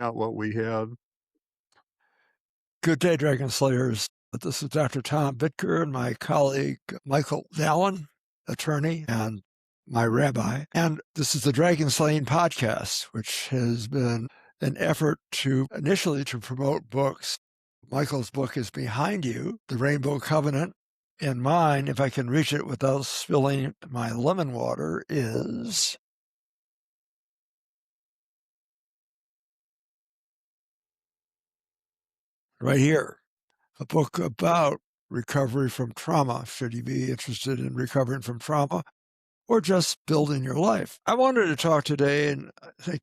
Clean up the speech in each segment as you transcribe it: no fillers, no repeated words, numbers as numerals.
out what we have. Good day, Dragon Slayers. This is Dr. Tom Bittker and my colleague Michael Dallen, attorney and my rabbi. And this is the Dragon Slaying Podcast, which has been an effort initially to promote books. Michael's book is behind you, The Rainbow Covenant, and mine, if I can reach it without spilling my lemon water, is right here. A book about recovery from trauma, should you be interested in recovering from trauma or just building your life. I wanted to talk today, and I think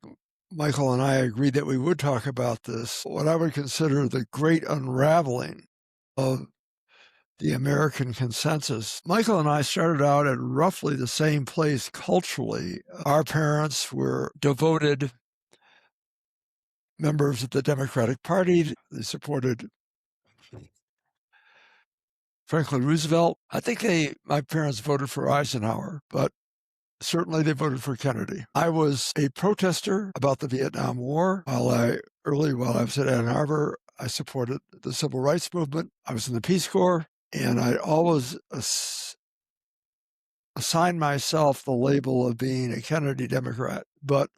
Michael and I agreed that we would talk about this, what I would consider the great unraveling of the American consensus. Michael and I started out at roughly the same place culturally. Our parents were devoted members of the Democratic Party. They supported Franklin Roosevelt. I think my parents voted for Eisenhower, but certainly they voted for Kennedy. I was a protester about the Vietnam War. While I was at Ann Arbor, I supported the civil rights movement. I was in the Peace Corps, and I always assigned myself the label of being a Kennedy Democrat. But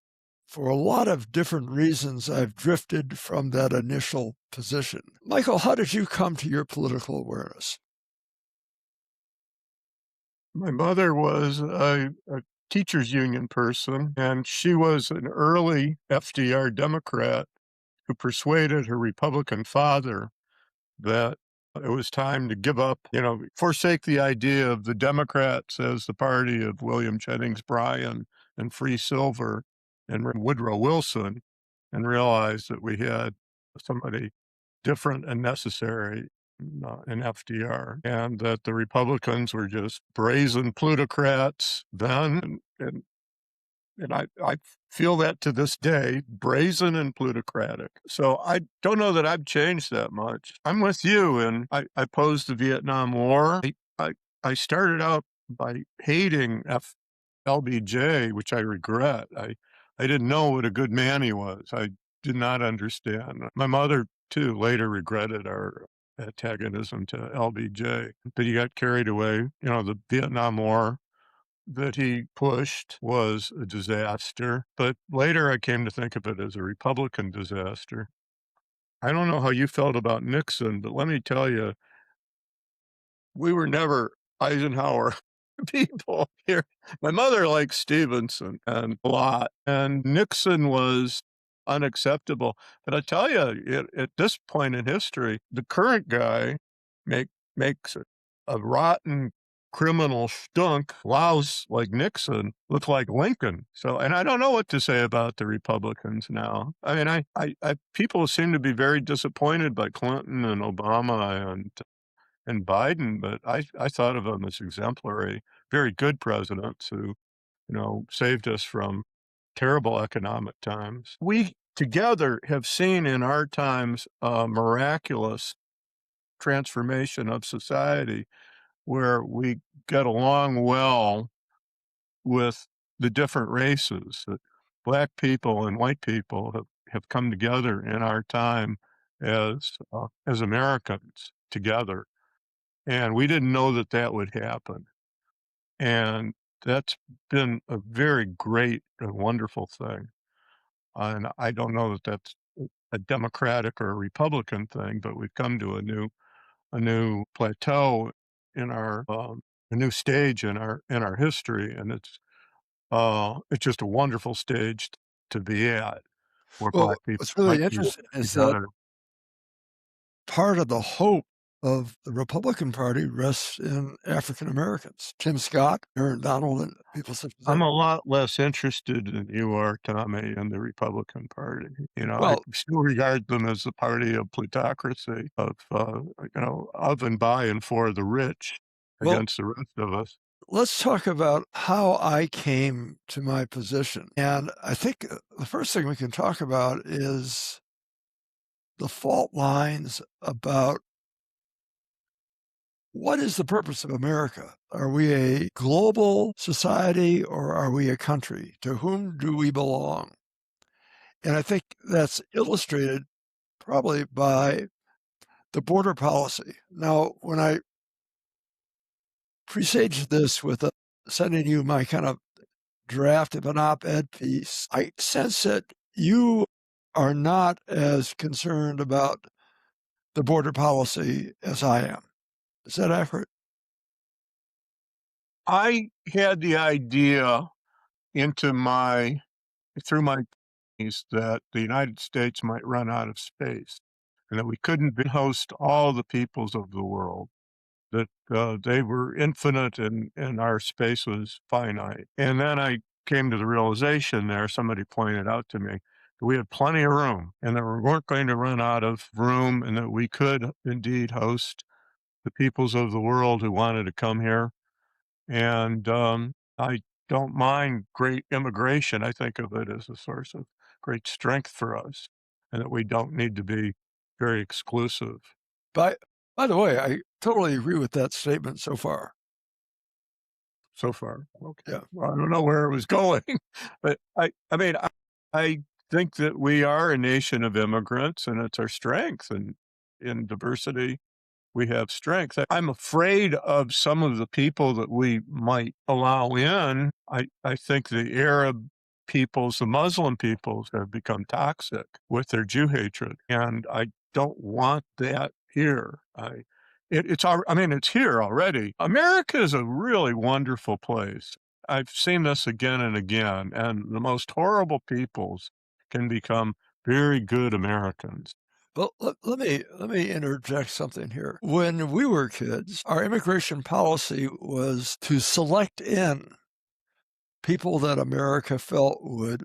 for a lot of different reasons, I've drifted from that initial position. Michael, how did you come to your political awareness? My mother was a teachers union person, and she was an early FDR Democrat who persuaded her Republican father that it was time to give up, forsake the idea of the Democrats as the party of William Jennings Bryan and Free Silver and Woodrow Wilson, and realize that we had somebody different and necessary in FDR, and that the Republicans were just brazen plutocrats then, and I feel that to this day, brazen and plutocratic. So I don't know that I've changed that much. I'm with you, and I opposed the Vietnam War. I started out by hating LBJ, which I regret. I didn't know what a good man he was. I did not understand. My mother, too, later regretted our antagonism to LBJ, but he got carried away. The Vietnam War that he pushed was a disaster, but later I came to think of it as a Republican disaster. I don't know how you felt about Nixon, but let me tell you, we were never Eisenhower people here. My mother liked Stevenson and a lot, and Nixon was unacceptable. But I tell you, at this point in history, the current guy makes a rotten criminal stunk louse like Nixon look like Lincoln. So, and I don't know what to say about the Republicans now. I mean, people seem to be very disappointed by Clinton and Obama and Biden, but I thought of them as exemplary, very good presidents who, saved us from terrible economic times. We together have seen in our times a miraculous transformation of society where we get along well with the different races. That Black people and white people have come together in our time as Americans together. And we didn't know that would happen. And that's been a very great and wonderful thing. And I don't know that that's a Democratic or a Republican thing, but we've come to a new plateau in a new stage in our history, and it's just a wonderful stage to be at, where Well, Black people, what's really white people interesting is that together. part of the hope of the Republican Party rests in African Americans. Tim Scott, Aaron Donald, and people such as I'm that. a lot less interested than you are, Tommy, in the Republican Party. I Well, still regard them as the party of plutocracy, of and by and for the rich well, against the rest of us. let's talk about how I came to my position. And I think the first thing we can talk about is the fault lines about what is the purpose of America? Are we a global society or are we a country? To whom do we belong? And I think that's illustrated probably by the border policy. Now, when I presaged this with sending you my kind of draft of an op-ed piece, I sense that you are not as concerned about the border policy as I am. Is that accurate? I had the idea into my through my is that the United States might run out of space and that we couldn't host all the peoples of the world, that they were infinite and our space was finite. And then I came to the realization there, somebody pointed out to me, that we had plenty of room and that we weren't going to run out of room and that we could indeed host the peoples of the world who wanted to come here. And I don't mind great immigration. I think of it as a source of great strength for us, and that we don't need to be very exclusive By by the way, I totally agree with that statement so far. so far. Okay. Yeah. Well, I don't know where it was going, but I think that we are a nation of immigrants, and it's our strength and in diversity we have strength. I'm afraid of some of the people that we might allow in. I think the Arab peoples, the Muslim peoples have become toxic with their Jew hatred, and I don't want that here. It's here already. America is a really wonderful place. I've seen this again and again, and the most horrible peoples can become very good Americans. Well, let me interject something here. When we were kids, our immigration policy was to select in people that America felt would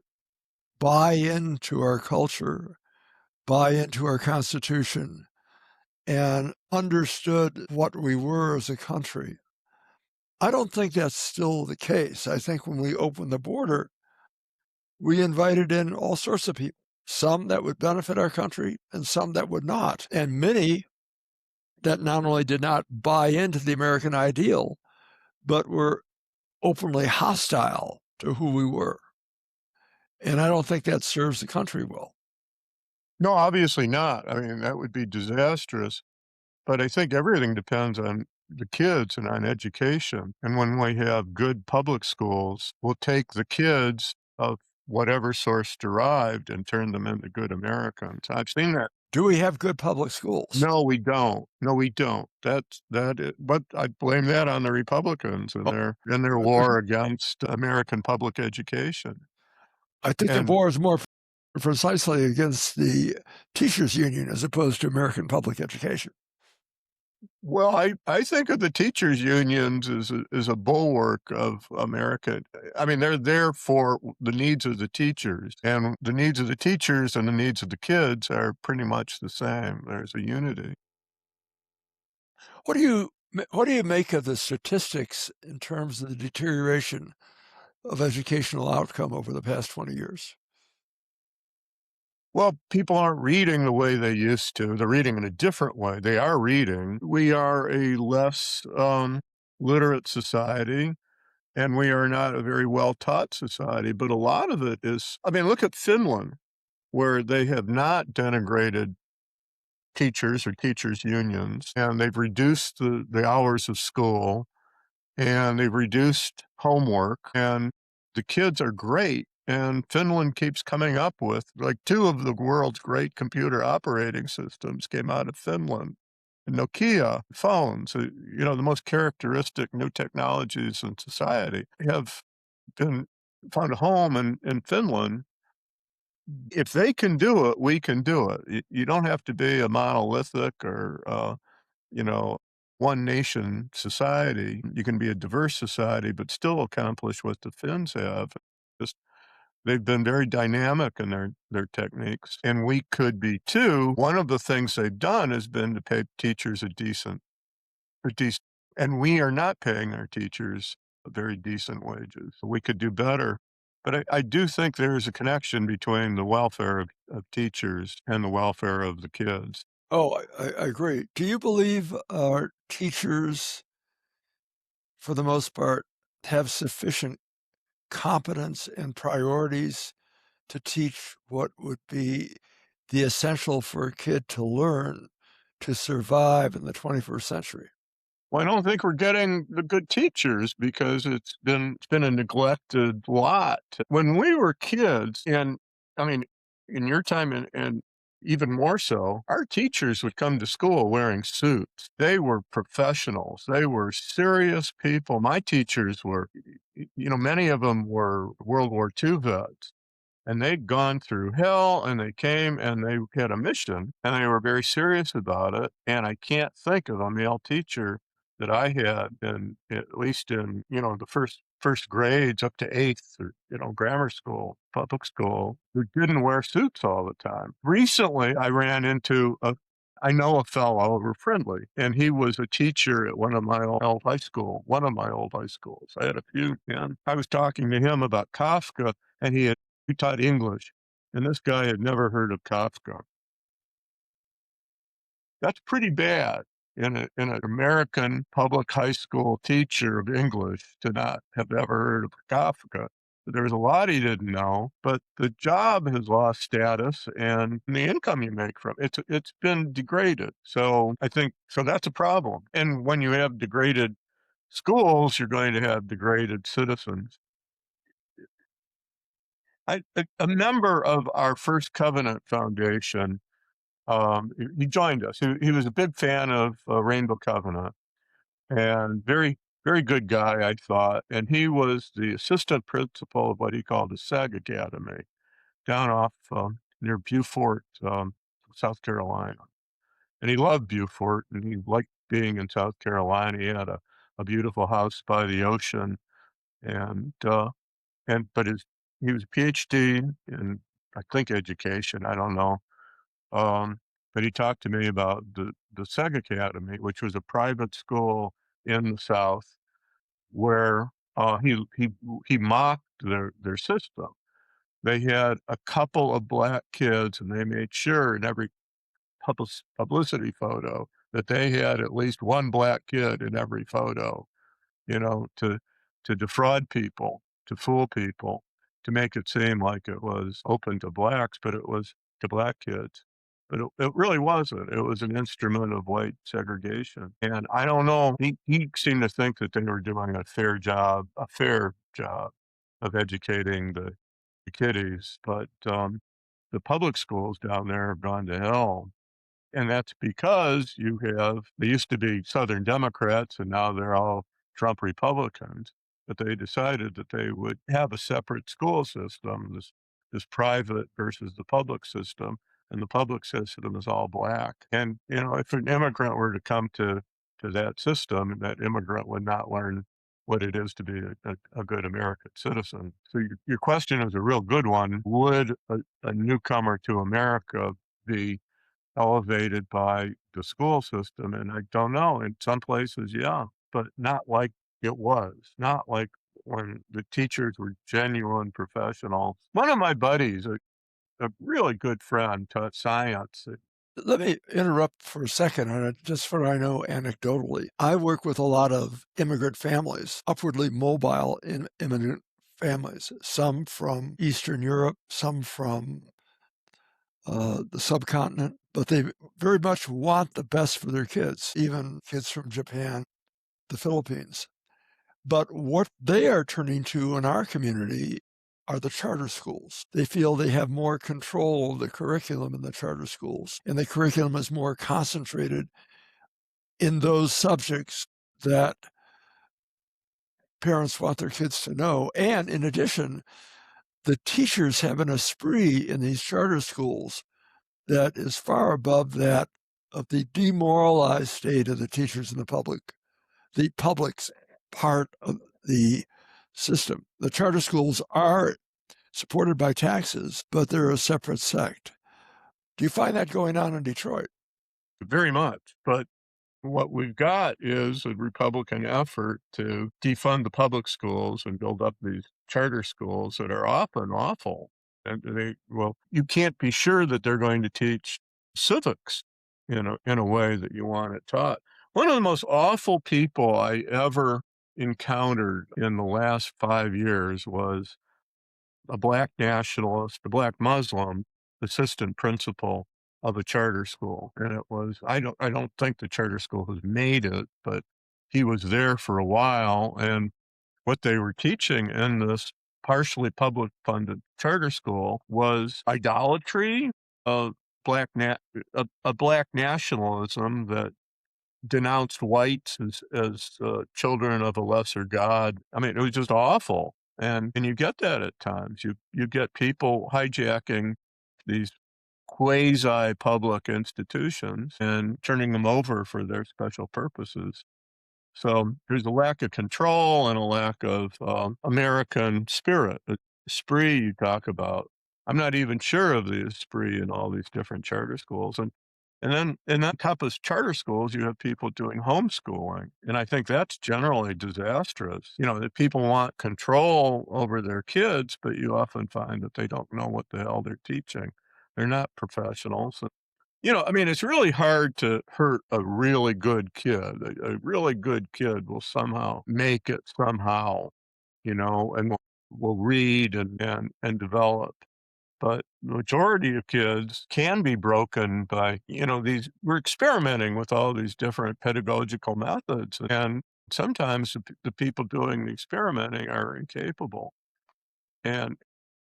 buy into our culture, buy into our Constitution, and understood what we were as a country. I don't think that's still the case. I think when we opened the border, we invited in all sorts of people, some that would benefit our country and some that would not. And many that not only did not buy into the American ideal, but were openly hostile to who we were. And I don't think that serves the country well. No, obviously not. I mean, that would be disastrous. But I think everything depends on the kids and on education. And when we have good public schools, we'll take the kids of whatever source derived and turn them into good Americans. I've seen that. Do we have good public schools? No, we don't. No, we don't. But I blame that on the Republicans and Well, their war against American public education. I think the And war is more precisely against the teachers union as opposed to American public education. well, I think of the teachers' unions as a bulwark of America. I mean, they're there for the needs of the teachers, and the needs of the teachers and the needs of the kids are pretty much the same. There's a unity. What do you make of the statistics in terms of the deterioration of educational outcome over the past 20 years? Well, people aren't reading the way they used to. They're reading in a different way. They are reading. We are a less literate society, and we are not a very well taught society. But a lot of it is, I mean, look at Finland, where they have not denigrated teachers or teachers' unions, and they've reduced the hours of school, and they've reduced homework, and the kids are great. And Finland keeps coming up with like two of the world's great computer operating systems came out of Finland. Nokia phones, the most characteristic new technologies in society have been found a home in Finland. If they can do it, we can do it. You don't have to be a monolithic or, you know, one nation society. You can be a diverse society, but still accomplish what the Finns have. Just they've been very dynamic in their techniques, and we could be too. One of the things they've done has been to pay teachers a decent, and we are not paying our teachers very decent wages. We could do better. But I do think there is a connection between the welfare of teachers and the welfare of the kids. Oh, I agree. Do you believe our teachers, for the most part, have sufficient competence and priorities to teach what would be the essential for a kid to learn to survive in the 21st century? Well, I don't think we're getting the good teachers because it's been a neglected lot. When we were kids, and I mean, in your time and even more so, our teachers would come to school wearing suits. They were professionals. They were serious people. My teachers were, many of them were World War II vets. And they'd gone through hell and they came and they had a mission and they were very serious about it. And I can't think of a male teacher that I had in at least in, the first grades up to eighth or, grammar school, public school, who didn't wear suits all the time. Recently I ran into I know a fellow, we're friendly, and he was a teacher at one of my old high schools. I had a few, and I was talking to him about Kafka, and he taught English, and this guy had never heard of Kafka. That's pretty bad in an American public high school teacher of English to not have ever heard of Kafka. There's a lot he didn't know, but the job has lost status and the income you make from it's been degraded. So I think so that's a problem. And when you have degraded schools, you're going to have degraded citizens. A member of our First Covenant Foundation, he joined us. He was a big fan of Rainbow Covenant and very, very good guy, I thought. And he was the assistant principal of what he called the SAG Academy down off near Beaufort, South Carolina. And he loved Beaufort and he liked being in South Carolina. He had a beautiful house by the ocean and but he was a PhD in, I think, education, I don't know. Um, but he talked to me about the SEG Academy, which was a private school in the South where, he mocked their system. They had a couple of black kids, and they made sure in every publicity photo that they had at least one black kid in every photo. To defraud people, to fool people, to make it seem like it was open to blacks, but it was to black kids. But it really wasn't. It was an instrument of white segregation. And I don't know, he seemed to think that they were doing a fair job of educating the kiddies. But the public schools down there have gone to hell. And that's because they used to be Southern Democrats and now they're all Trump Republicans, but they decided that they would have a separate school system, this private versus the public system, and the public system is all black. And, if an immigrant were to come to that system, that immigrant would not learn what it is to be a good American citizen. So your question is a real good one. Would a newcomer to America be elevated by the school system? And I don't know. In some places, yeah, but not like it was. Not like when the teachers were genuine professionals. One of my buddies, a really good friend, taught science. Let me interrupt for a second, just for I know anecdotally. I work with a lot of immigrant families, upwardly mobile immigrant families, some from Eastern Europe, some from the subcontinent, but they very much want the best for their kids, even kids from Japan, the Philippines. But what they are turning to in our community are the charter schools. They feel they have more control of the curriculum in the charter schools, and the curriculum is more concentrated in those subjects that parents want their kids to know. And in addition, the teachers have an esprit in these charter schools that is far above that of the demoralized state of the teachers in the public's part of the system. The charter schools are supported by taxes, but they're a separate sect. Do you find that going on in Detroit? Very much. But what we've got is a Republican effort to defund the public schools and build up these charter schools that are often awful. And you can't be sure that they're going to teach civics in a way that you want it taught. One of the most awful people I ever encountered in the last 5 years was a black nationalist, a black Muslim assistant principal of a charter school, and it was I don't think the charter school has made it, but he was there for a while, and what they were teaching in this partially public funded charter school was idolatry, of a black nationalism that denounced whites as children of a lesser god. I mean, it was just awful, and you get that at times. You get people hijacking these quasi-public institutions and turning them over for their special purposes. So there's a lack of control and a lack of American spirit. The esprit you talk about, I'm not even sure of the esprit in all these different charter schools. And then in that top of charter schools, you have people doing homeschooling. And I think that's generally disastrous. You know, that people want control over their kids, but you often find that they don't know what the hell they're teaching. They're not professionals. I mean, it's really hard to hurt a really good kid. A really good kid will somehow make it somehow, and will read and develop. But the majority of kids can be broken by, we're experimenting with all these different pedagogical methods. And sometimes the people doing the experimenting are incapable. And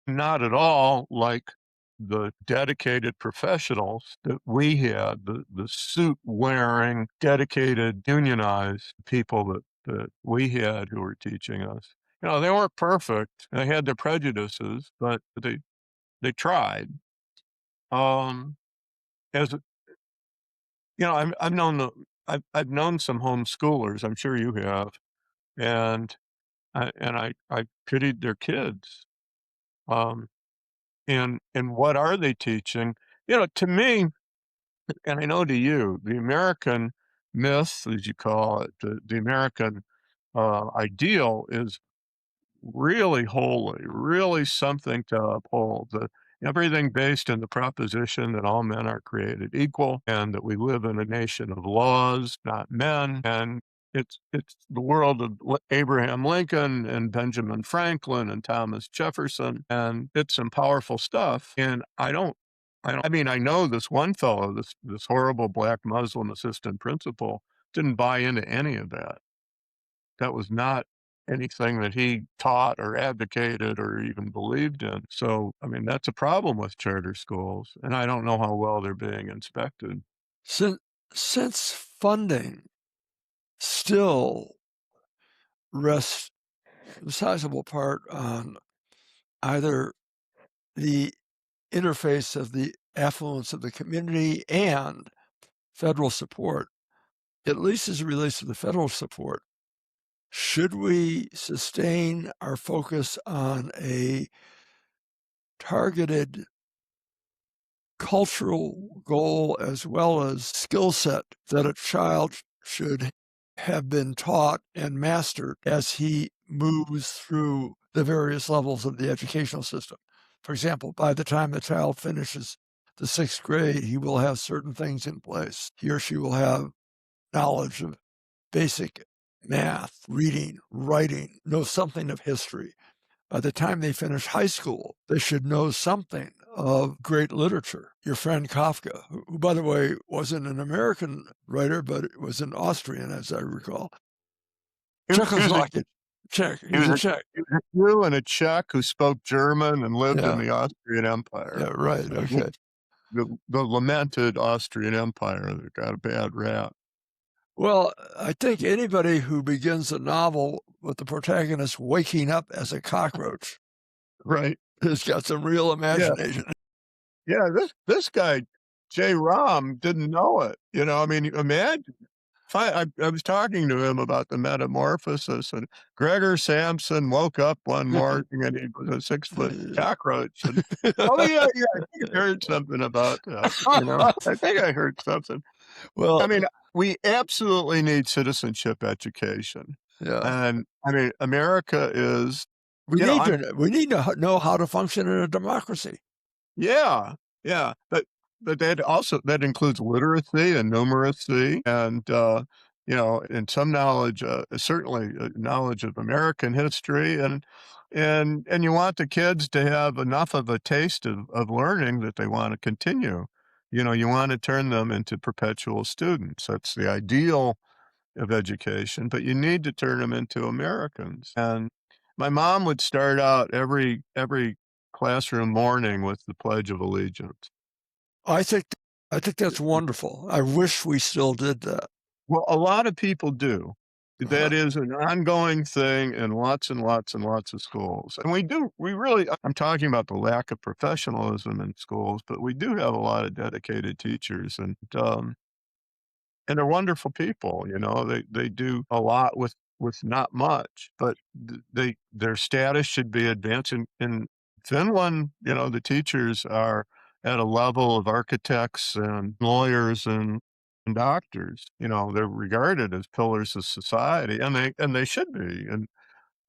not at all like the dedicated professionals that we had, the suit-wearing, dedicated, unionized people that we had who were teaching us. They weren't perfect. They had their prejudices, but they tried. Um, as a I've known some homeschoolers, I'm sure you have, and I pitied their kids. Um and what are they teaching? To me, and I know to you, the American myth, as you call it, the American ideal is really holy, really something to uphold. Everything based in the proposition that all men are created equal and that we live in a nation of laws, not men. And it's the world of Abraham Lincoln and Benjamin Franklin and Thomas Jefferson, and it's some powerful stuff. And I mean, I know this one fellow, this horrible black Muslim assistant principal, didn't buy into any of that. That was not anything that he taught or advocated or even believed in. So, I mean, that's a problem with charter schools, and I don't know how well they're being inspected. Since funding still rests a sizable part on either the interface of the affluence of the community and federal support, at least as it relates to the federal support, should we sustain our focus on a targeted cultural goal as well as skill set that a child should have been taught and mastered as he moves through the various levels of the educational system? For example, by the time the child finishes the 6th grade, he will have certain things in place. He or she will have knowledge of basic math, reading, writing, know something of history. By the time they finish high school, they should know something of great literature. Your friend Kafka, who by the way, wasn't an American writer, but was an Austrian, as I recall. He was a Czechoslovakian. Czech. He he was was a a Czech. he was a Jew and a Czech who spoke German and lived in Yeah. the Austrian Empire. Yeah, right. Okay. The lamented Austrian Empire that got a bad rap. Well, I think anybody who begins a novel with the protagonist waking up as a cockroach Right. has got some real Yeah. imagination. Yeah, this guy, J. Ram, didn't know it. I mean, imagine I was talking to him about the metamorphosis, and Gregor Samson woke up one morning and he was a 6-foot cockroach. And oh yeah, I think I heard something about that. I think I heard something. I Well, mean, we absolutely need citizenship education, yeah. and I mean, America is, We you know, need I'm to know how to function in a democracy. yeah, yeah, but that includes literacy and numeracy and, and some knowledge, certainly knowledge of American history. And, and you want the kids to have enough of a taste of learning that they wanna continue. You know, you wanna turn them into perpetual students. That's the ideal of education, but you need to turn them into Americans, and my mom would start out every classroom morning with the Pledge of Allegiance. I think I think that's wonderful. I wish we still did that. Well, a lot of people do. Uh-huh. That is an ongoing thing in lots and lots and lots of schools, and we really I'm talking about the lack of professionalism in schools, but we do have a lot of dedicated teachers, and they're wonderful people, you know, they do a lot with not much, but their status should be advanced. In Finland, you know, the teachers are at a level of architects and lawyers and doctors, you know, they're regarded as pillars of society, and they should be, and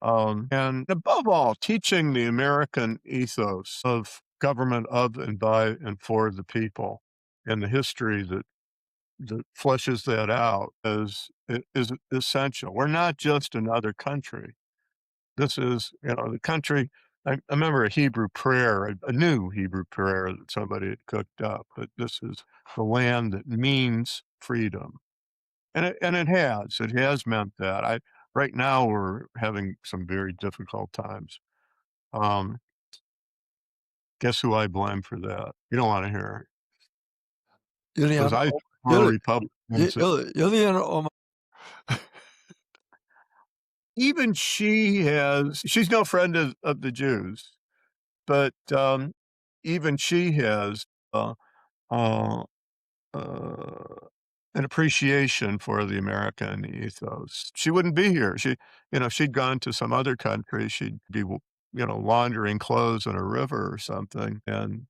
above all, teaching the American ethos of government of and by and for the people, and the history that fleshes that out is essential. We're not just another country. This is, you know, the country. I remember a Hebrew prayer, a new Hebrew prayer that somebody had cooked up, but this is the land that means freedom. It has meant that. Right now we're having some very difficult times. Um, guess who I blame for that? You don't want to hear it because Julian I O for Jul Ju Republicans. Jul Julian Oma Even she's no friend of the Jews, but, even she has, uh, uh, uh, an appreciation for the American ethos. She wouldn't be here. If she'd gone to some other country, she'd be laundering clothes in a river or something, and,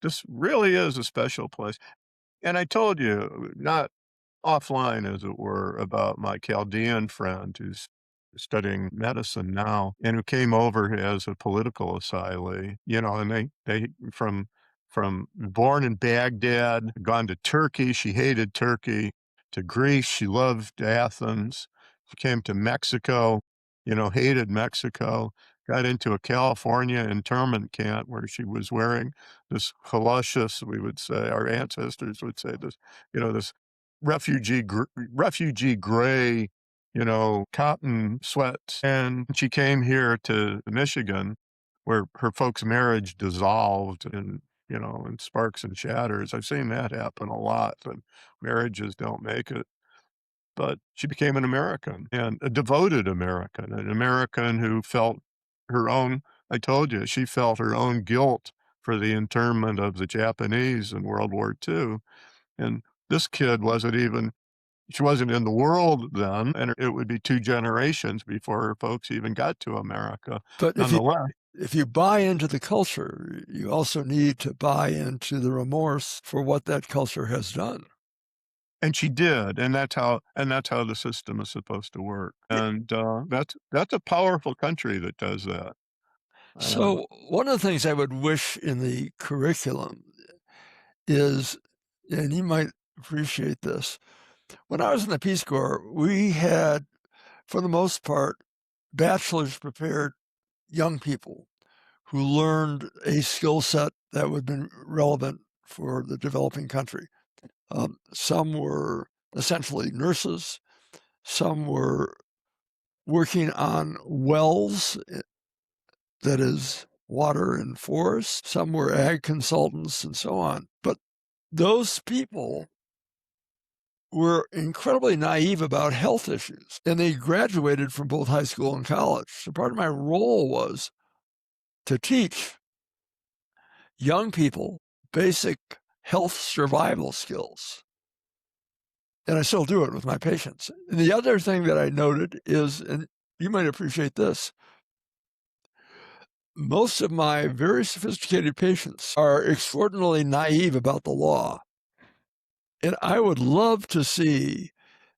this really is a special place. And I told you, not offline, as it were, about my Chaldean friend who's studying medicine now and who came over as a political asylee, you know, and they from born in Baghdad, gone to Turkey, she hated Turkey, to Greece, she loved Athens. She came to Mexico, you know, hated Mexico, got into a California internment camp where she was wearing this halushes, we would say, our ancestors would say this, you know, this refugee gray, you know, cotton sweats, and she came here to Michigan, where her folks' marriage dissolved in sparks and shatters. I've seen that happen a lot, and marriages don't make it. But she became an American, and a devoted American, an American who felt her own I told you, she felt her own guilt for the internment of the Japanese in World War II, and this kid wasn't even she wasn't in the world then, and it would be 2 generations before her folks even got to America. but Nonetheless, if you buy into the culture, you also need to buy into the remorse for what that culture has done. and she did, and that's how the system is supposed to work, Y and, that's a powerful country that does that, and So, one of the things I would wish in the curriculum is, and you might appreciate this, when I was in the Peace Corps, we had, for the most part, bachelor's prepared young people who learned a skill set that would have been relevant for the developing country. Some were essentially nurses, some were working on wells, that is, water and forest, some were ag consultants, and so on. But those people were incredibly naive about health issues, and they graduated from both high school and college. So part of my role was to teach young people basic health survival skills. And I still do it with my patients. And the other thing that I noted is, and you might appreciate this, most of my very sophisticated patients are extraordinarily naive about the law. And I would love to see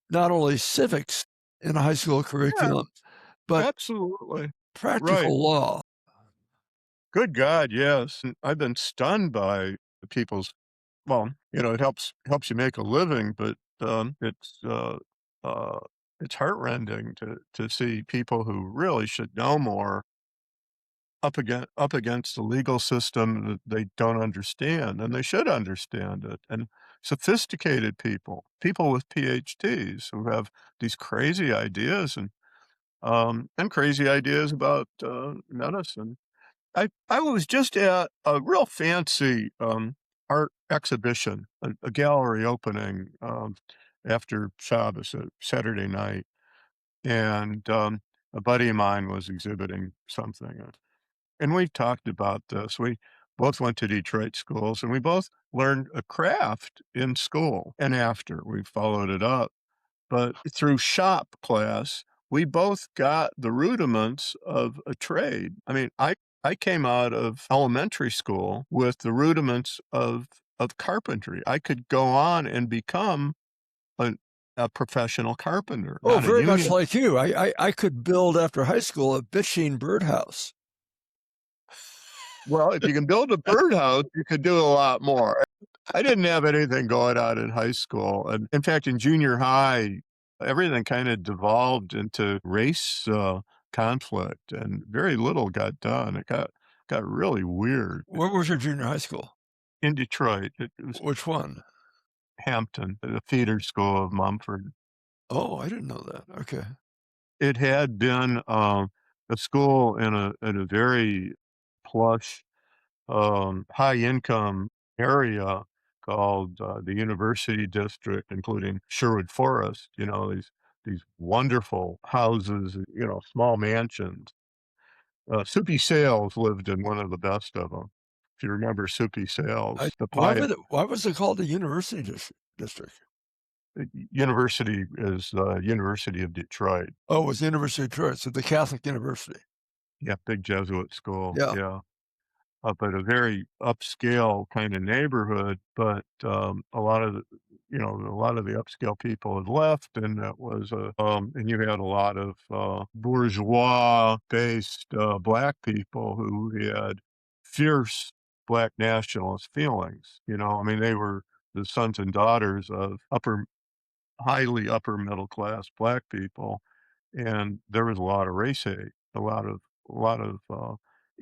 not only civics in a high school yeah, curriculum, but absolutely. Right. practical law. Good God, yes, and I've been stunned by the people's well, it helps you make a living, but, uh, it's heartrending to see people who really should know more up against the legal system that they don't understand, and they should understand it, and sophisticated people with PhDs who have these crazy ideas and crazy ideas about, medicine. I was just at a real fancy, art exhibition, a gallery opening, after Shabbos, Saturday night, and, a buddy of mine was exhibiting something, and we've talked about this. We both went to Detroit schools, and we both learned a craft in school and after. We followed it up, but through shop class, we both got the rudiments of a trade. I mean, I came out of elementary school with the rudiments of carpentry. I could go on and become a a professional carpenter, Oh, not a very much union. like you. I could build after high school a bitching birdhouse. Well, if you can build a birdhouse, you could do a lot more. I didn't have anything going on in high school, and in fact, in junior high, everything kinda devolved into race, conflict, and very little got done. It got really weird. Where was your junior high school? In Detroit, it was Which one? Hampton, the feeder school of Mumford. Oh, I didn't know that. Okay. It had been, a school in a very plush, high income area called, the University District, including Sherwood Forest, these wonderful houses, small mansions. Soupy Sales lived in one of the best of them. If you remember Soupy I Sales, the why pie would it why was it called the university district? university is the University of Detroit. Oh, it was the University of Detroit, so the Catholic University. Yeah, big Jesuit school, Yeah. yeah. Up at a very upscale kinda neighborhood, but, a lot of the upscale people had left, and and you had a lot of, bourgeois-based, black people who had fierce black nationalist feelings, I mean, they were the sons and daughters of highly upper middle class black people, and there was a lot of race hate, a lot of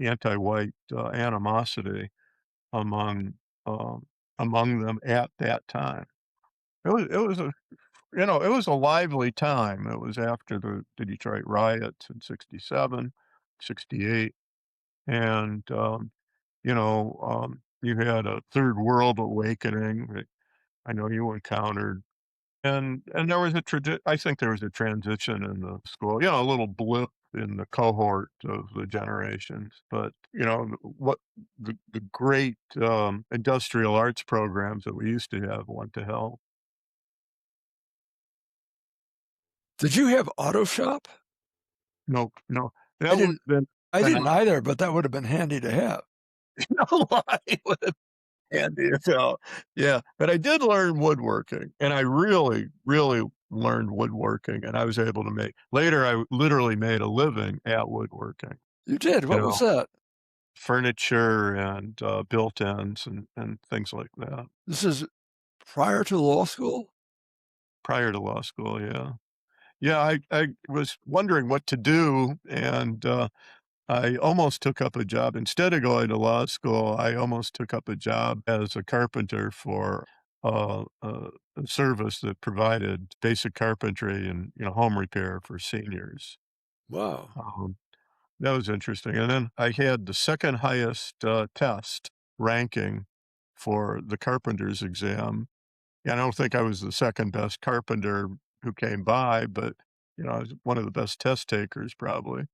anti-white, animosity among, um, among them at that time. It was a lively time. It was after the Detroit riots in '67, '68, and, you had a third world awakening that I know you encountered. And there was I think there was a transition in the school, a little blip in the cohort of the generations, but, what the great, industrial arts programs that we used to have went to hell. Did you have auto shop? No, no, I that didn't would've been I an didn't either, but that would have been handy to have. no lie, would've handy as hell. Yeah, but I did learn woodworking, and I really, really learned woodworking, and I was able to later, I literally made a living at woodworking, You did? you What was know? that? Furniture and, built-ins and things like that. This is prior to law school? Prior to law school, yeah. Yeah, I was wondering what to do, and, I almost took up a job instead of going to law school, I almost took up a job as a carpenter for, a service that provided basic carpentry and, home repair for seniors. Wow. Um That was interesting, and then I had the second highest, test ranking for the carpenter's exam. Yeah, I don't think I was the second best carpenter who came by, but, I was one of the best test takers probably.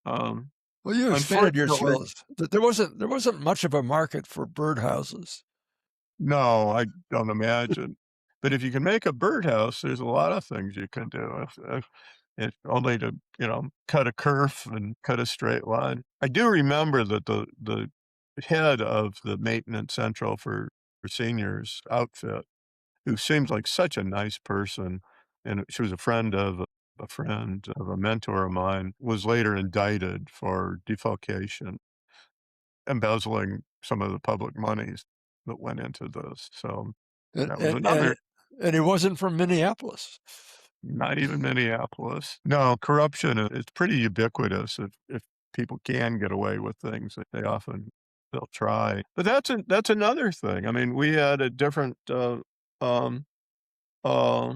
Um, Well, you expanded your Unfortunately skills. There wasn't much of a market for birdhouses. no, I don't imagine. But if you can make a birdhouse, there's a lot of things you can do if only to, cut a curve and cut a straight line. I do remember that the head of the maintenance central for seniors outfit, who seemed like such a nice person, and she was a friend of a mentor of mine, was later indicted for defalcation, embezzling some of the public monies that went into this. So And that was and and another. and he wasn't from Minneapolis. Not even Minneapolis. No, corruption is pretty ubiquitous. If people can get away with things that they'll try. But that's another thing. I mean, we had a different, um, uh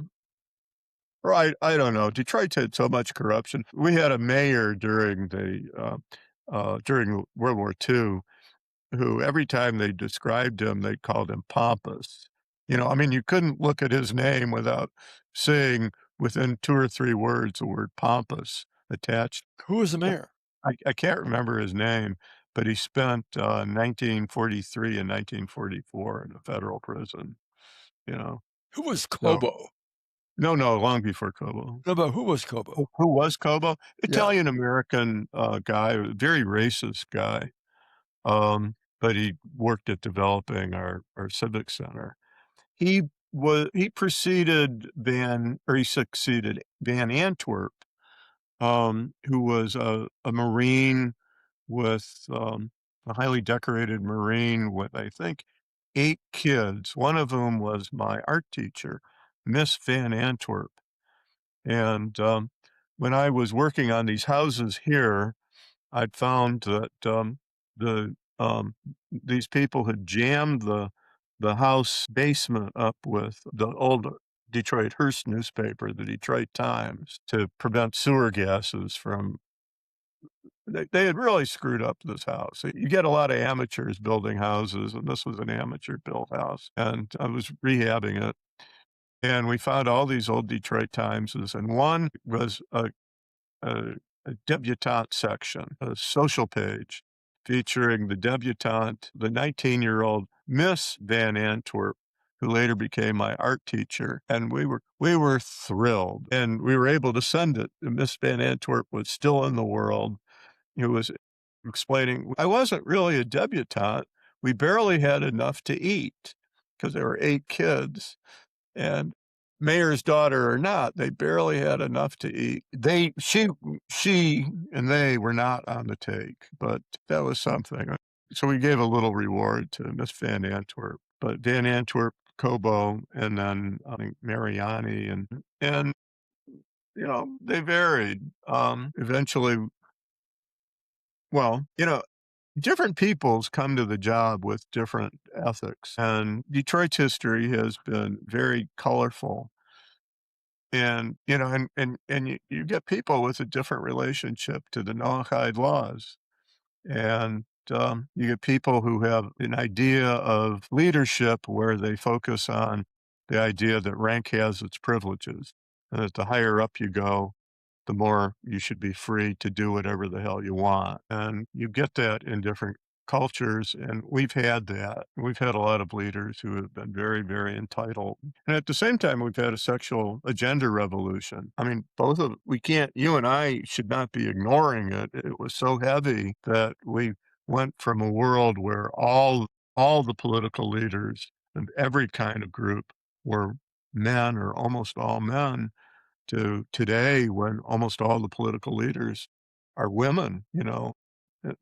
or I don't know. Detroit had so much corruption. We had a mayor during World War II who every time they described him, they called him pompous. I mean, you couldn't look at his name without seeing within 2 or 3 words the word pompous attached. Who was the mayor? I can't remember his name, but he spent, 1943 and 1944 in a federal prison, you know? Who was So Kobo? no, no, long before Kobo. No, but who was Kobo? Who was Kobo? Yeah. Italian-American, guy, very racist guy, but he worked at developing our civic center. He preceded he succeeded Van Antwerp, who was a Marine with, a highly decorated Marine with, I think, 8 kids, one of whom was my art teacher, Miss Van Antwerp. And, when I was working on these houses here, I'd found that, the, these people had jammed the house basement up with the old Detroit Hearst newspaper, the Detroit Times, to prevent sewer gases from they had really screwed up this house. You get a lot of amateurs building houses, and this was an amateur-built house, and I was rehabbing it, and we found all these old Detroit Timeses, and one was a a debutante section, a social page featuring the debutante, the 19-year-old Miss Van Antwerp, who later became my art teacher, and we were thrilled, and we were able to send it. Miss Van Antwerp was still in the world. It was explaining, "I wasn't really a debutante. We barely had enough to eat because there were 8 kids, and mayor's daughter or not, they barely had enough to eat." She and they were not on the take, but that was something. So we gave a little reward to Miss Van Antwerp, but Van Antwerp, Kobo, and then, I think, Mariani and, they varied. Eventually well, different peoples come to the job with different ethics, and Detroit's history has been very colorful. And, you get people with a different relationship to the Noahide laws. And, you get people who have an idea of leadership where they focus on the idea that rank has its privileges, and that the higher up you go, the more you should be free to do whatever the hell you want. And you get that in different cultures, and we've had that. We've had a lot of leaders who have been very, very entitled. And at the same time, we've had a gender revolution. I mean, you and I should not be ignoring it. It was so heavy that we went from a world where all the political leaders of every kind of group were men or almost all men to today when almost all the political leaders are women,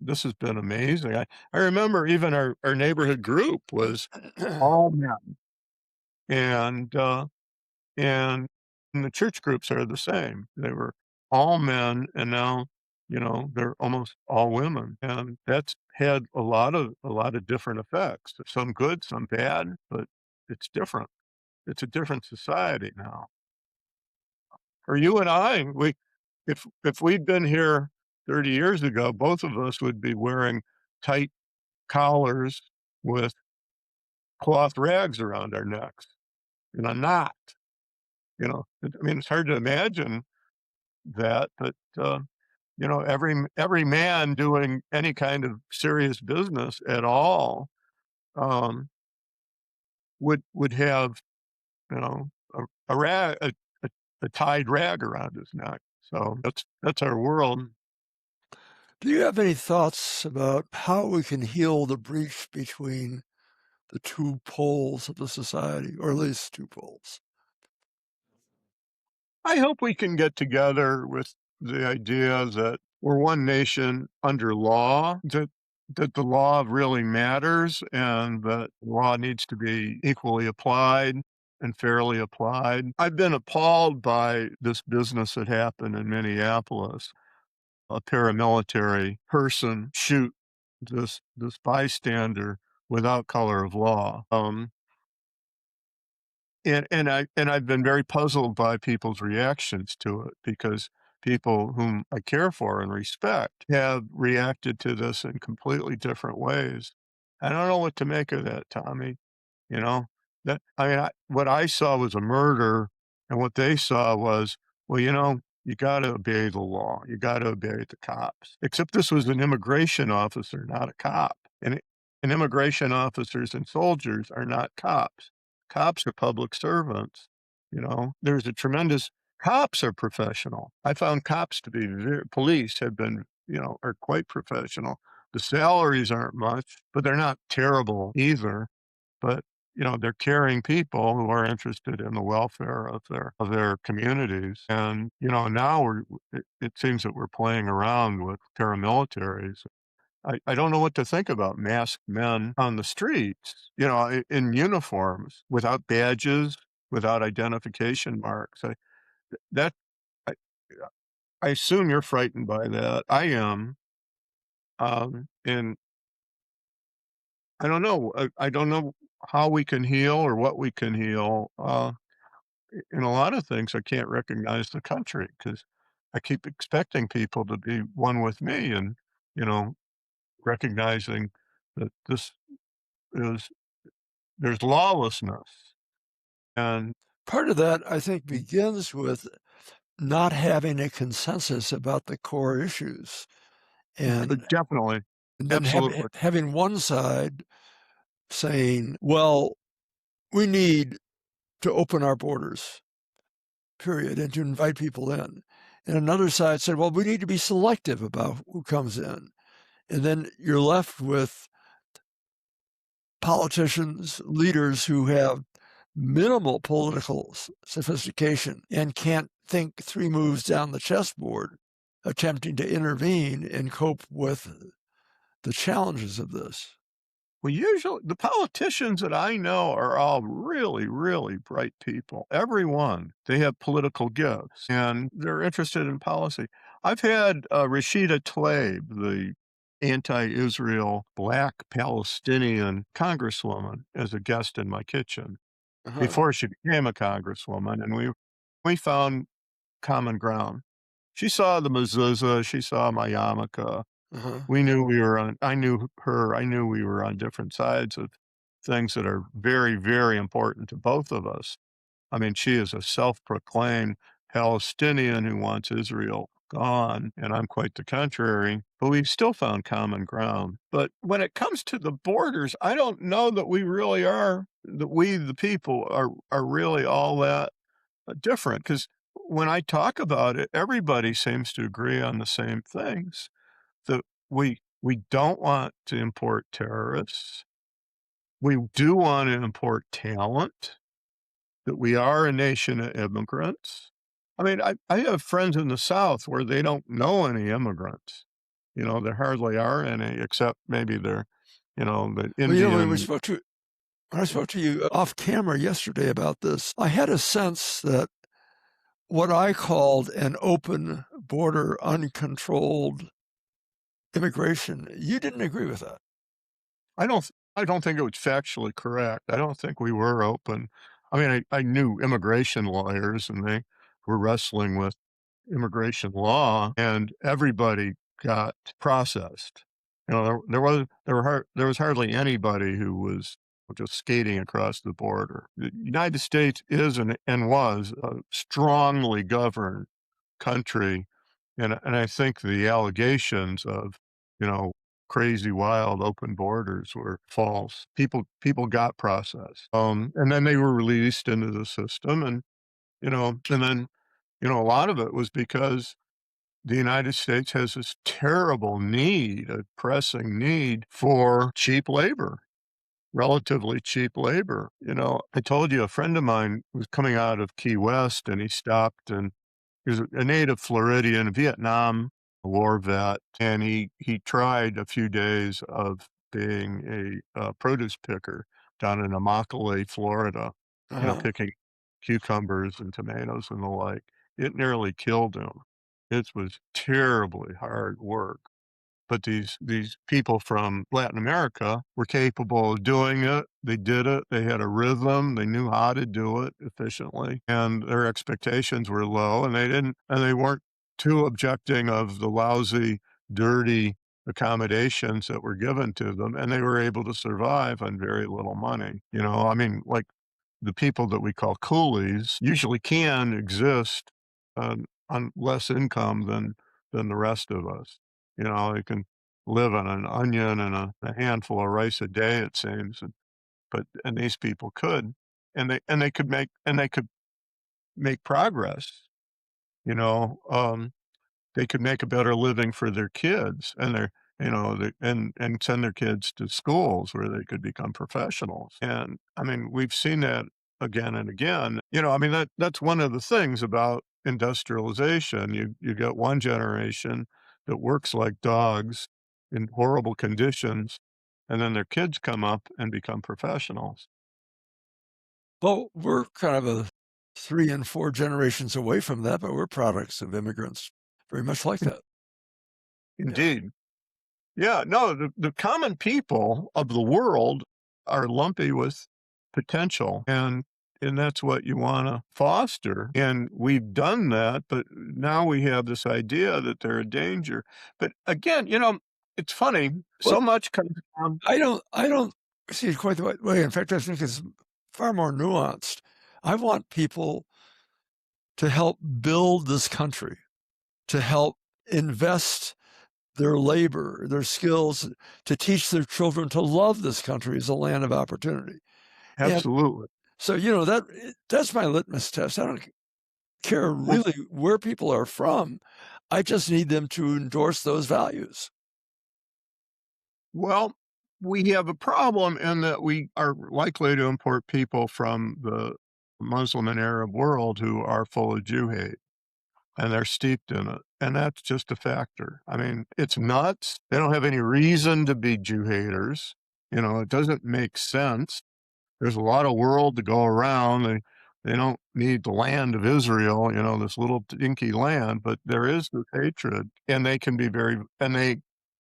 This has been amazing. I remember even our neighborhood group was all men, and, and the church groups are the same. They were all men, and now, they're almost all women, and that's had a lot of different effects, some good, some bad, but it's different. It's a different society now. Or you and I, if we'd been here 30 years ago, both of us would be wearing tight collars with cloth rags around our necks in a knot, I mean, it's hard to imagine that, but, every man doing any kind of serious business at all, um, would have, you know, a rag a tied rag around his neck. So that's our world. Do you have any thoughts about how we can heal the breach between the two poles of the society, or at least two poles? I hope we can get together with the idea that we're one nation under law, that the law really matters and that law needs to be equally applied and fairly applied. I've been appalled by this business that happened in Minneapolis. a paramilitary person shoot this bystander without color of law. And I've been very puzzled by people's reactions to it because people whom I care for and respect have reacted to this in completely different ways. I don't know what to make of that, Tommy. You know, what I saw was a murder, and what they saw was, well, you got to obey the law. You got to obey the cops. Except this was an immigration officer, not a cop. And immigration officers and soldiers are not cops. Cops are public servants. There's a tremendous cops are professional. I found cops to be police have been, are quite professional. The salaries aren't much, but they're not terrible either. But, they're caring people who are interested in the welfare of their communities. And, now it seems that we're playing around with paramilitaries. I don't know what to think about masked men on the streets, in uniforms, without badges, without identification marks. That I I assume you're frightened by that. I am. And I don't know. I don't know how we can heal or what we can heal. In a lot of things, I can't recognize the country because I keep expecting people to be one with me and, you know, recognizing that is there's lawlessness. And Part of that, I think, begins with not having a consensus about the core issues, and definitely, then absolutely. having one side saying, "Well, we need to open our borders, period, and to invite people in." And another side said, "Well, we need to be selective about who comes in." And then you're left with politicians, leaders who have minimal political sophistication and can't think three moves down the chessboard, attempting to intervene and cope with the challenges of this. Well, usually the politicians that I know are all really, really bright people. Every one. They have political gifts and they're interested in policy. I've had Rashida Tlaib, the anti-Israel black Palestinian congresswoman, as a guest in my kitchen Uh-huh. before she became a congresswoman, and we found common ground. She saw the mezuzah, she saw my yarmulke. Uh-huh. We knew we were on I knew her, I knew we were on different sides of things that are very, very important to both of us. I mean, she is a self-proclaimed Palestinian who wants Israel gone, and I'm quite the contrary, but we still found common ground. But when it comes to the borders, I don't know that we really are that we, the people, are really all that different. Because when I talk about it, everybody seems to agree on the same things that we don't want to import terrorists. We do want to import talent, that we are a nation of immigrants. I mean, I have friends in the South where they don't know any immigrants. There hardly are any, except maybe the Well, Indian. when I spoke to you off camera yesterday about this, I had a sense that what I called an open border, uncontrolled immigration, you didn't agree with that. I don't think it was factually correct. I don't think we were open. I mean, I knew immigration lawyers, and they were wrestling with immigration law, and everybody got processed. There was hardly anybody who was just skating across the border. The United States is and was a strongly governed country, and I think the allegations of, you know, crazy, wild, open borders were false. People got processed, and then they were released into the system, and then, a lot of it was because the United States has this terrible need, a pressing need for cheap labor, relatively cheap labor. I told you a friend of mine was coming out of Key West, and he stopped, and he was a native Floridian, a Vietnam War vet, and he tried a few days of being a produce picker down in Immokalee, Florida, Uh-huh. picking cucumbers and tomatoes and the like. It nearly killed him. It was terribly hard work. But these people from Latin America were capable of doing it. They did it. They had a rhythm. They knew how to do it efficiently, and their expectations were low, and they weren't too objecting of the lousy, dirty accommodations that were given to them, and they were able to survive on very little money. I mean, like the people that we call coolies usually can exist on less income than the rest of us. They can live on an onion and a handful of rice a day, it seems, and these people could, and they could make progress. You know, they could make a better living for their kids and and send their kids to schools where they could become professionals. And I mean, we've seen that again and again. I mean, that's one of the things about industrialization. You get one generation that works like dogs in horrible conditions, and then their kids come up and become professionals. Well, we're kind of a 3 and 4 generations away from that, but we're products of immigrants, very much like In- that. Yeah. Indeed. Yeah, no, the common people of the world are lumpy with potential, and that's what you wanna foster, and we've done that, but now we have this idea that they're a danger. But again, it's funny, Well, so much comes from. I don't see it quite the right way. In fact, I think it's far more nuanced. I want people to help build this country, to help invest their labor, their skills, to teach their children to love this country as a land of opportunity. And Absolutely. so, that's my litmus test. I don't care Well really where people are from. I just need them to endorse those values. well, we have a problem in that we are likely to import people from the Muslim and Arab world who are full of Jew hate. And they're steeped in it, and that's just a factor. I mean, it's nuts. They don't have any reason to be Jew haters. It doesn't make sense. There's a lot of world to go around. They don't need the land of Israel, this little dinky land, but there is this hatred, and they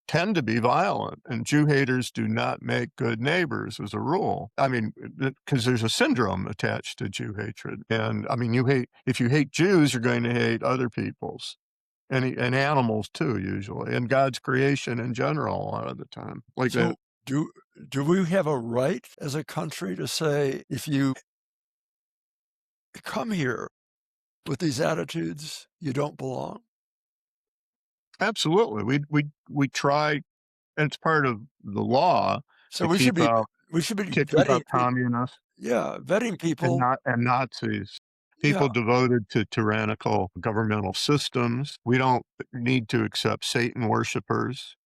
tend to be violent. And Jew haters do not make good neighbors as a rule. I mean, because there's a syndrome attached to Jew hatred. And I mean, if you hate Jews, you're going to hate other peoples and animals too, usually, and God's creation in general a lot of the time. Like that. So, do do we have a right as a country to say, if you come here with these attitudes, you don't belong? Absolutely. We try, and it's part of the law So to keep out we should be to keep vetting out communists vetting people. and Nazis, Yeah. people devoted to tyrannical governmental systems. We don't need to accept Satan worshipers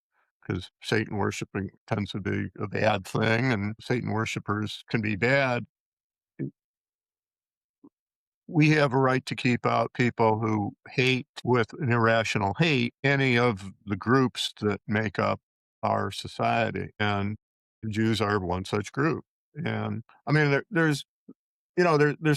because Satan worshiping tends to be a bad thing, and Satan worshipers can be bad. We have a right to keep out people who hate with an irrational hate any of the groups that make up our society, and the Jews are one such group. And I mean, there's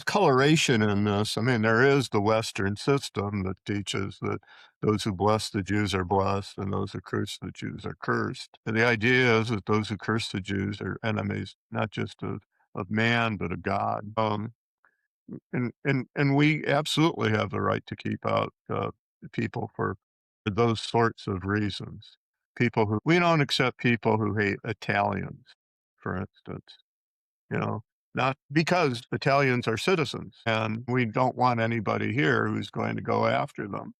coloration in this. I mean, there is the Western system that teaches that those who bless the Jews are blessed and those who curse the Jews are cursed. And the idea is that those who curse the Jews are enemies, not just of man, but of God. And we absolutely have the right to keep out people for those sorts of reasons. We don't accept people who hate Italians, for instance. You know, not because Italians are citizens, and we don't want anybody here who's going to go after them.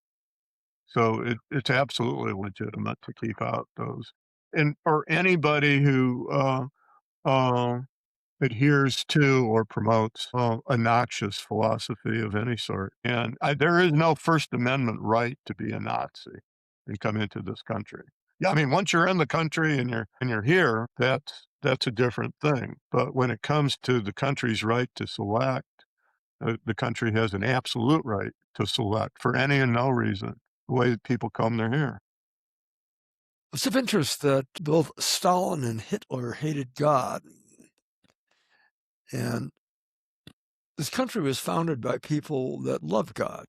So it's absolutely legitimate to keep out those, and or anybody who uh, adheres to or promotes a noxious philosophy of any sort. And there is no First Amendment right to be a Nazi and come into this country. Yeah, I mean, once you're in the country and you're here, that's a different thing. But when it comes to the country's right to select, the country has an absolute right to select for any and no reason the way that people come, they're here. It's of interest that both Stalin and Hitler hated God, and this country was founded by people that loved God.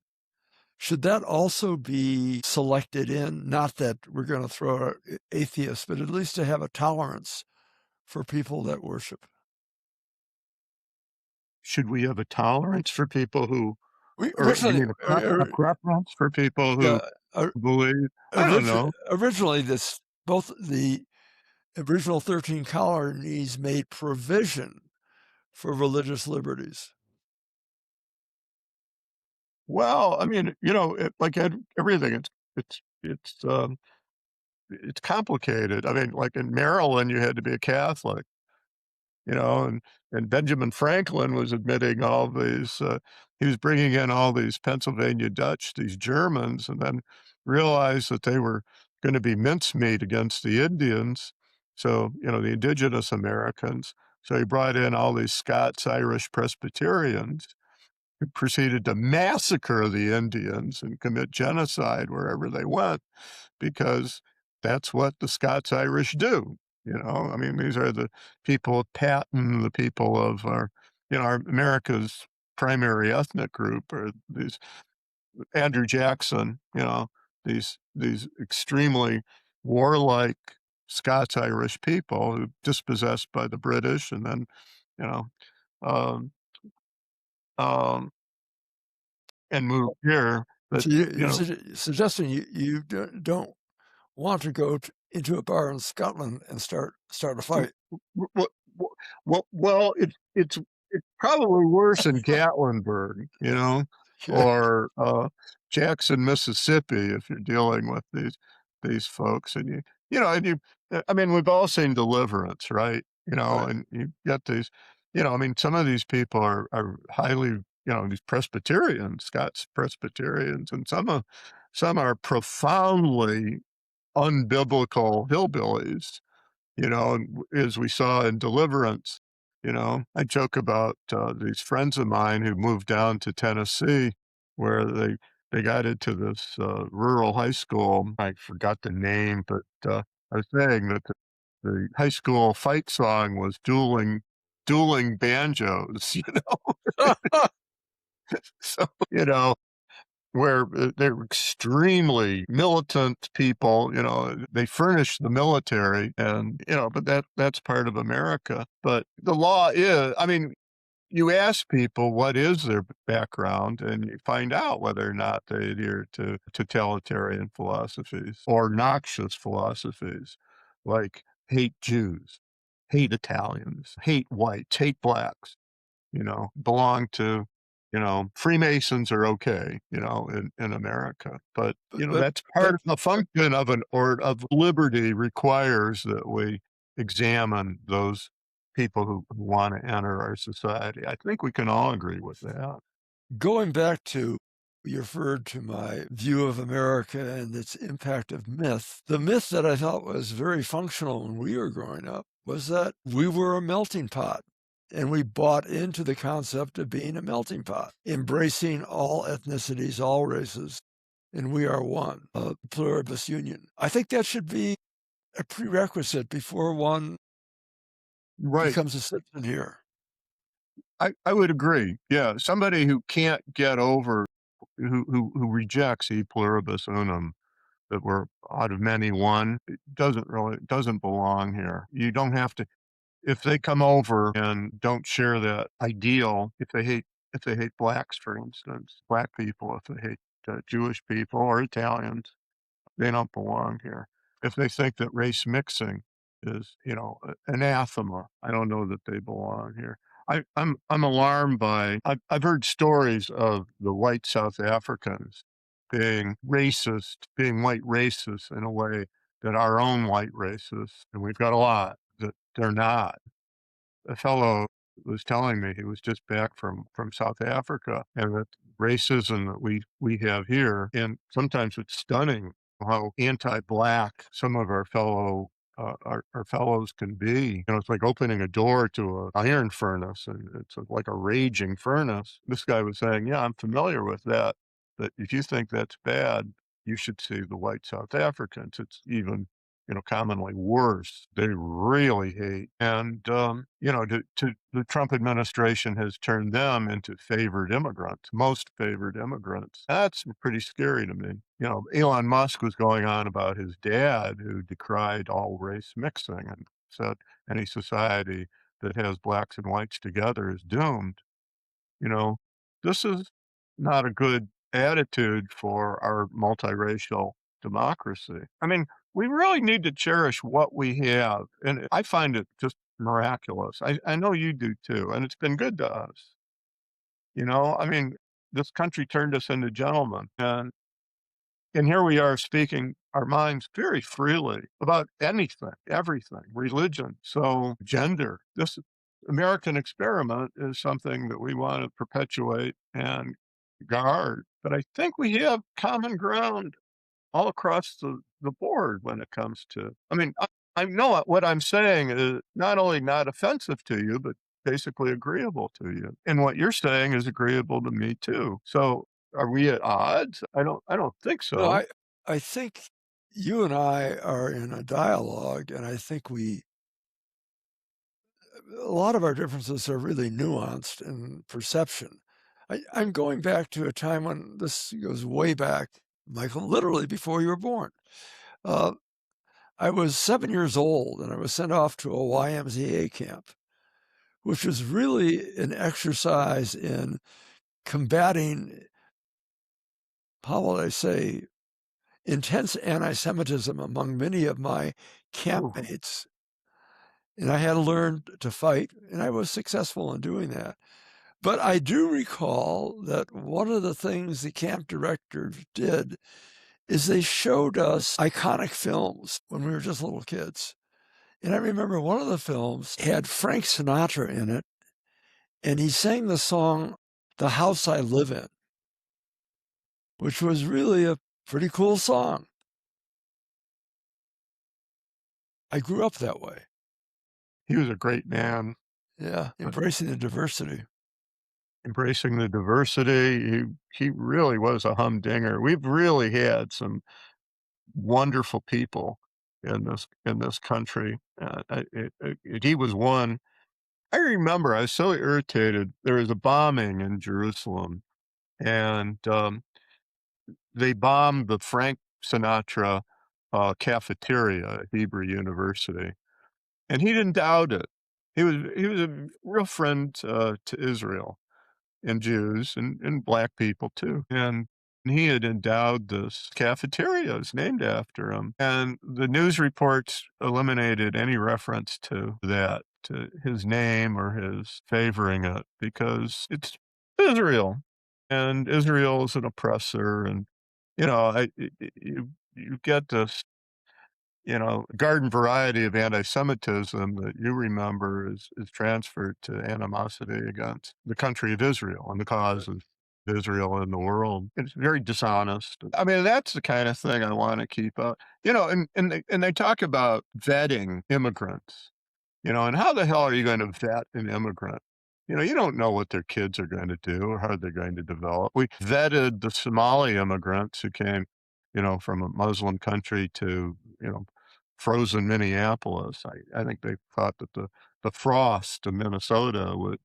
Should that also be selected in? Not that we're gonna throw out atheists, but at least to have a tolerance for people that worship. Should we have a tolerance for people who We or you originally, mean a preference for people who yeah, o believe I don't know. originally, this both the original 13 colonies made provision for religious liberties. Well, I mean, like everything, it's complicated. I mean, like in Maryland, you had to be a Catholic, and Benjamin Franklin was admitting all these, he was bringing in all these Pennsylvania Dutch, these Germans, and then realized that they were going to be mincemeat against the Indians. So, the indigenous Americans. So he brought in all these Scots Irish Presbyterians who proceeded to massacre the Indians and commit genocide wherever they went because that's what the Scots Irish do. I mean, these are the people of Patton, the people of our America's primary ethnic group, or these Andrew Jackson, these extremely warlike Scots Irish people who dispossessed by the British, and then you know um, um, and moved here. But So you're suggesting don't want to go into a bar in Scotland and start a fight. W it's probably worse in Gatlinburg, Yeah, or, Jackson, Mississippi, if you're dealing with these folks, and I mean, we've all seen Deliverance, right? right. And you get these I mean, some of these people are highly, these Presbyterians, Scots Presbyterians, and some are profoundly unbiblical hillbillies, and as we saw in Deliverance. I joke about these friends of mine who moved down to Tennessee, where they got into this rural high school. I forgot the name, but I was saying that the high school fight song was dueling banjos. So where they're extremely militant people, they furnish the military, and, but that's part of America. But the law is, I mean, you ask people what is their background, and you find out whether or not they adhere to totalitarian philosophies or noxious philosophies like hate Jews, hate Italians, hate whites, hate blacks, belong to, Freemasons are okay, in America. But, But that's but part of the function of of liberty requires that we examine those people who want to enter our society. I think we can all agree with that. going back to you referred to my view of America and its impact of myth. The myth that I thought was very functional when we were growing up was that we were a melting pot. And we bought into the concept of being a melting pot, embracing all ethnicities, all races, and we are one, a pluribus union. I think that should be a prerequisite before one Right. becomes a citizen here. I would agree. Yeah. Somebody who can't get over, who rejects e pluribus unum, that we're out of many one, it doesn't belong here. You don't have to if they come over and don't share that ideal, if they hate blacks, for instance, black people, if they hate Jewish people or Italians, they don't belong here. If they think that race mixing is, anathema, I don't know that they belong here. I'm alarmed by. I've heard stories of the white South Africans being racist, being white racists in a way that our own white racists, and we've got a lot, that they're not. A fellow was telling me he was just back from South Africa, and that racism that we have here, and sometimes it's stunning how anti-black some of our our fellows can be. It's like opening a door to an iron furnace, and it's like a raging furnace. This guy was saying, "Yeah, I'm familiar with that. That if you think that's bad, you should see the white South Africans. It's even commonly worse. They really hate. And, the Trump administration has turned them into favored immigrants, most favored immigrants. That's pretty scary to me. Elon Musk was going on about his dad, who decried all race mixing and said any society that has blacks and whites together is doomed. You know, this is not a good attitude for our multiracial democracy. I mean, we really need to cherish what we have, and I find it just miraculous. I know you do too, and it's been good to us. I mean, this country turned us into gentlemen, and here we are speaking our minds very freely about anything, everything, religion, so gender. This American experiment is something that we want to perpetuate and guard. But I think we have common ground all across the board when it comes to, I mean, I know what I'm saying is not only not offensive to you, but basically agreeable to you. And what you're saying is agreeable to me too. So are we at odds? I don't think No, so. I think you and I are in a dialogue, and I think a lot of our differences are really nuanced in perception. I'm going back to a time when this goes way back, Michael, literally before you were born. Uh, I was 7 years old, and I was sent off to a YMCA camp, which was really an exercise in combating, how will I say, intense anti-Semitism among many of my Ooh, campmates. And I had to learn to fight, and I was successful in doing that. But I do recall that one of the things the camp directors did is they showed us iconic films when we were just little kids. And I remember one of the films had Frank Sinatra in it, and he sang the song "The House I Live In," which was really a pretty cool song. I grew up that way. he was a great man, Yeah, uh, embracing the diversity. embracing the diversity. He really was a humdinger. We've really had some wonderful people in this country. He was one. I remember I was so irritated. There was a bombing in Jerusalem, and they bombed the Frank Sinatra cafeteria at Hebrew University, and he didn't doubt it. He was a real friend to Israel and Jews and black people too. And he had endowed this cafeteria. It's named after him. And the news reports eliminated any reference to that, to his name or his favoring it, because it's Israel. And Israel is an oppressor. And, you get this garden variety of anti-Semitism that you remember is transferred to animosity against the country of Israel and the cause of Israel in the world. It's very dishonest. I mean, that's the kind of thing I want to keep up. And they talk about vetting immigrants. And how the hell are you going to vet an immigrant? You don't know what their kids are going to do or how they're going to develop. We vetted the Somali immigrants who came, from a Muslim country to, frozen Minneapolis. I think they thought that the frost of Minnesota would,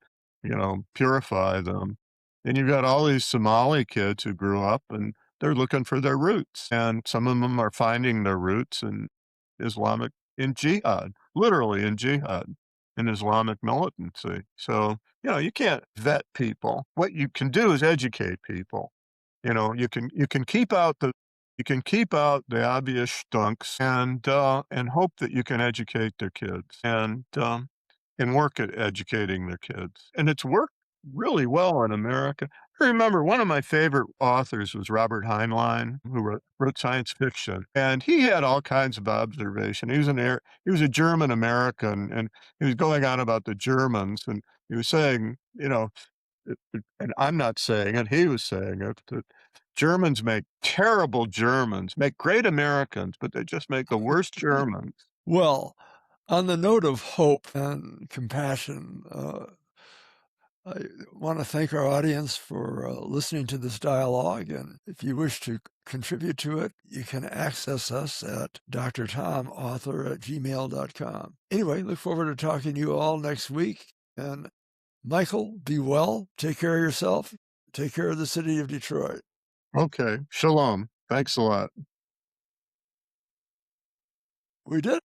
purify them. And you've got all these Somali kids who grew up and they're looking for their roots. And some of them are finding their roots in jihad, literally in jihad, in Islamic militancy. So, you can't vet people. What you can do is educate people. You can keep out the obvious stunks and hope that you can educate their kids and work at educating their kids. And it's worked really well in America. I remember one of my favorite authors was Robert Heinlein, who wrote science fiction, and he had all kinds of observation. He was a German American, and he was going on about the Germans, and he was saying, and I'm not saying it, he was saying it, that Germans make terrible Germans, make great Americans, but they just make the worst Germans. Well, on the note of hope and compassion, I want to thank our audience for listening to this dialogue. And if you wish to contribute to it, you can access us at drtomauthor@gmail.com. Anyway, look forward to talking to you all next week. And Michael, be well. Take care of yourself. Take care of the city of Detroit. Okay. Shalom. Thanks a lot. We did.